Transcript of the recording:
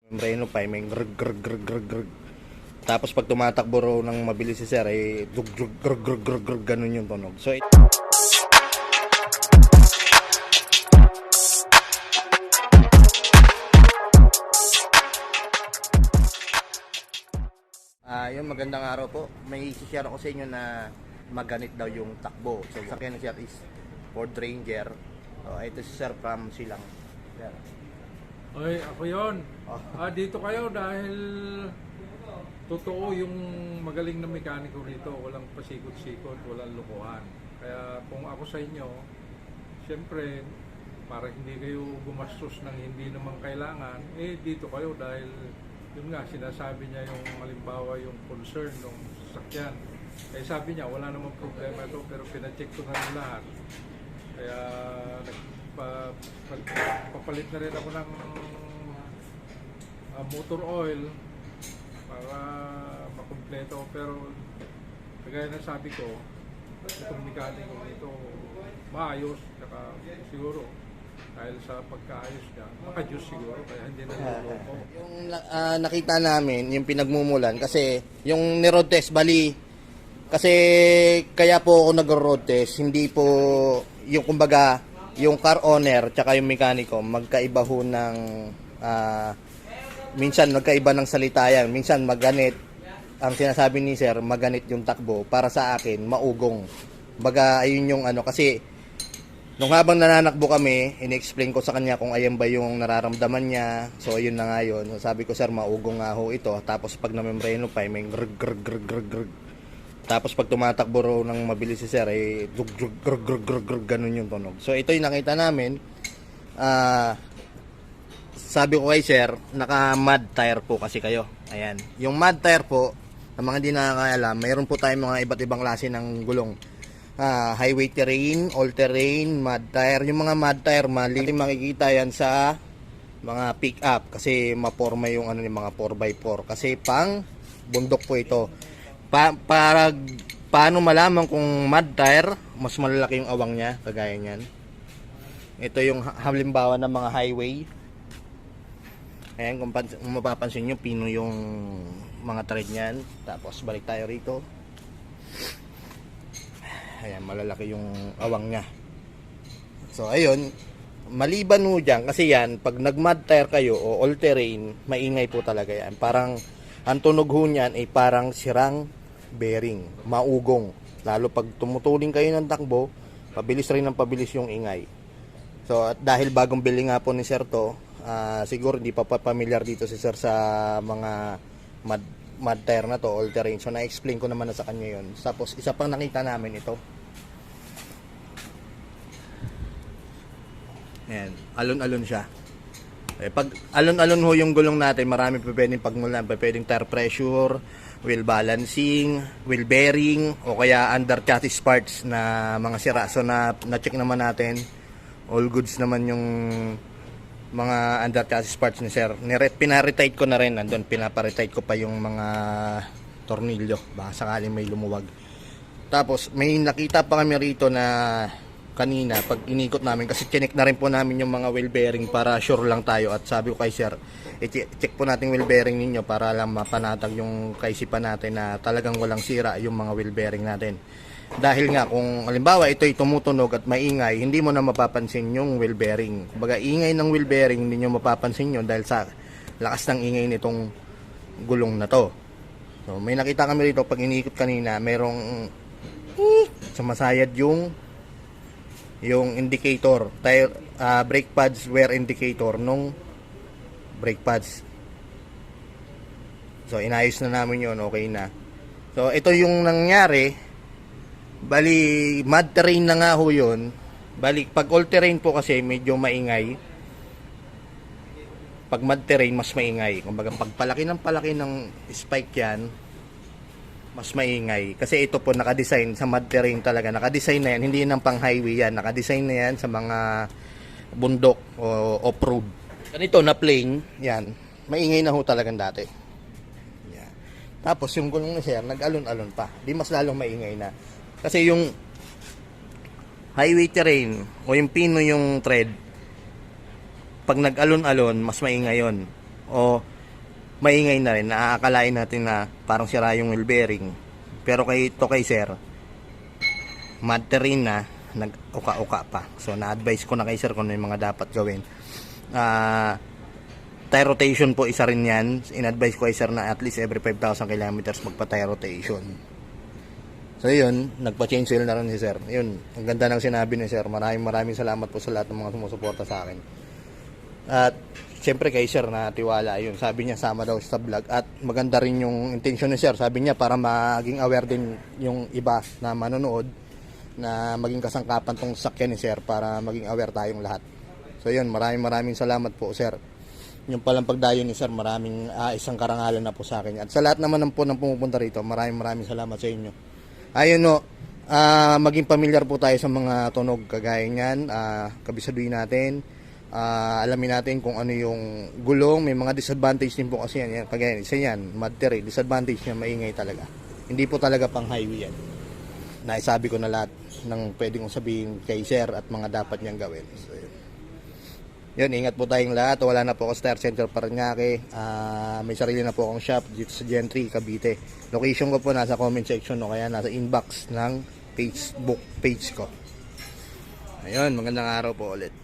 Membreno pa, may grg grg grg grg grg. Tapos pag tumatakbo raw ng mabilis si sir, eh, grg grg grg grg grg grg, ganun yung tunog. So, yun, magandang araw po. May share ako sa inyo na maganit daw yung takbo. So, sakyan ni sir is Ford Ranger. Ito si sir from Silang. Sir. Ay, ako yun. Dito kayo dahil totoo yung magaling na mekaniko rito. Walang pasikot-sikot, walang lukuhan. Kaya kung ako sa inyo, siyempre, para hindi kayo gumastos ng hindi naman kailangan, dito kayo dahil yun nga, sinasabi niya yung halimbawa yung concern ng sasakyan. Kaya sabi niya, wala namang problema ito, pero pinacheck ko na rin lahat. Kaya papalit na rin ako ng motor oil para makumpleto. Pero kagaya na sabi ko, itong mekaniko nito maayos, saka siguro dahil sa pagkaayos niya, maka-Diyos siguro, kaya hindi na niloloko. Yung nakita namin, yung pinagmumulan, kasi yung ni-road test, bali, kasi kaya po ako nag-road test, hindi po, yung kumbaga, yung car owner, tsaka yung mekaniko, magkaiba ho ng, minsan magkaiba ng salita yan, minsan maganit, ang sinasabi ni sir, maganit yung takbo, para sa akin, maugong. Baga, ayun yung ano, kasi, nung habang nananakbo kami, in-explain ko sa kanya kung ayan ba yung nararamdaman niya. So, ayun na nga yun. Sabi ko, sir, maugong nga ho ito. Tapos, pag namembreno pa, may grg grg grg grg grg. Tapos, pag tumatakbo raw ng mabilis si sir, eh, grg grg grg grg grg grg, ganun yung tunog. So, ito yung nakita namin. Sabi ko kay sir, naka-mud tire po kasi kayo. Ayan. Yung mud tire po, sa mga hindi nakakaalam, mayroon po tayong mga iba't ibang klase ng gulong. Highway terrain, all-terrain, mud tire. Yung mga mud tire, mali makikita yan sa mga pick-up kasi maporma yung ano, yung mga 4x4 kasi pang bundok po ito. Paano malaman kung mud tire, mas malalaki yung awang niya, kagaya niyan. Ito yung halimbawa ng mga highway. Ayan, kung mapapansin nyo, pino yung mga thread niyan. Tapos balik tayo rito. Ayan, malalaki yung awang niya. So, ayun, maliban mo dyan, kasi yan, pag nag-mud tire kayo o all-terrain, maingay po talaga yan. Parang, ang tunog ho niyan ay parang sirang bearing, maugong. Lalo pag tumutuling kayo ng takbo, pabilis rin ng pabilis yung ingay. So, at dahil bagong bili nga po ni sir to, siguro hindi pa familiar dito si sir sa mga mud tire na to, all terrain. So na-explain ko naman na sa kanya yun. Tapos isa pang nakita namin ito. Ayan, alon-alon siya. Pag alon-alon ho yung gulong natin, marami pa pwedeng pagmulan. Pwedeng tire pressure, wheel balancing, wheel bearing, o kaya under chassis parts na mga sira. So na-check naman natin. All goods naman yung mga under chassis parts ni sir. Pinaretight ko na rin, nandun pinaparetight ko pa yung mga tornilyo, baka sakaling may lumuwag. Tapos may nakita pa kami rito na kanina pag inikot namin, kasi chinek na rin po namin yung mga wheel bearing para sure lang tayo. At sabi ko kay sir, i-check po natin wheel bearing ninyo para lang mapanatag yung kaisipan natin na talagang walang sira yung mga wheel bearing natin. Dahil nga kung halimbawa ito'y tumutunog at maingay, hindi mo na mapapansin yung wheel bearing. Kumbaga ingay ng wheel bearing, hindi nyo mapapansin yun dahil sa lakas ng ingay nitong gulong na to. So may nakita kami rito pag iniikot kanina, merong sumasayad yung indicator, tire, brake pads wear indicator nung brake pads. So inayos na namin yun, okay na. So ito yung nangyari. Bali, mud terrain na nga ho yun. Bali, pag all terrain po kasi medyo maingay. Pag mud terrain, mas maingay. Kumbaga, pag palaki ng spike yan, mas maingay. Kasi ito po nakadesign sa mud terrain talaga. Nakadesign na yan, hindi yan ng pang highway yan. Nakadesign na yan sa mga bundok o off-road. Ganito na plain, yan. Maingay na ho talagang dati. Yan. Tapos yung gulong ni sir, nag-alon-alon pa. Di mas lalong maingay na. Kasi yung highway terrain o yung pino yung thread, pag nag-alon-alon, mas maingay yun. O maingay na rin. Nakakalain natin na parang sira yung wheel bearing. Pero kay sir, mad terrain na, nag-uka-uka pa. So, na-advise ko na kay sir kung ano yung mga dapat gawin. Tire rotation po, isa rin yan. In-advise ko kay sir na at least every 5,000 kilometers magpa-tire rotation. So, yun, nagpa-change oil na rin si sir. Yun, ang ganda ng sinabi ni sir. Maraming salamat po sa lahat ng mga sumusuporta sa akin. At, syempre kay sir na tiwala yun. Sabi niya, sama daw sa vlog. At maganda rin yung intention ni sir. Sabi niya, para maging aware din yung iba na manonood, na maging kasangkapan tong sakyan ni sir para maging aware tayong lahat. So yun, maraming salamat po sir. Yung palang pagdayo ni sir, maraming isang karangalan na po sa akin. At sa lahat naman ng pumupunta rito, maraming salamat sa inyo. Ayun no, maging pamilyar po tayo sa mga tunog kagaya niyan, kabisaduhin natin, alamin natin kung ano yung gulong. May mga disadvantage din po kasi yan, kagaya isa yan, mud terrain, disadvantage niya, maingay talaga. Hindi po talaga pang highway yan. Naisabi ko na lahat ng pwede kong sabihin kay sir at mga dapat niyang gawin. So, yun, ingat po tayong lahat. Wala na po ako Star Center Parañaque. May sarili na po akong shop dito sa Gentry, Cavite. Location ko po nasa comment section o kaya nasa inbox ng Facebook page ko. Ayun, magandang araw po ulit.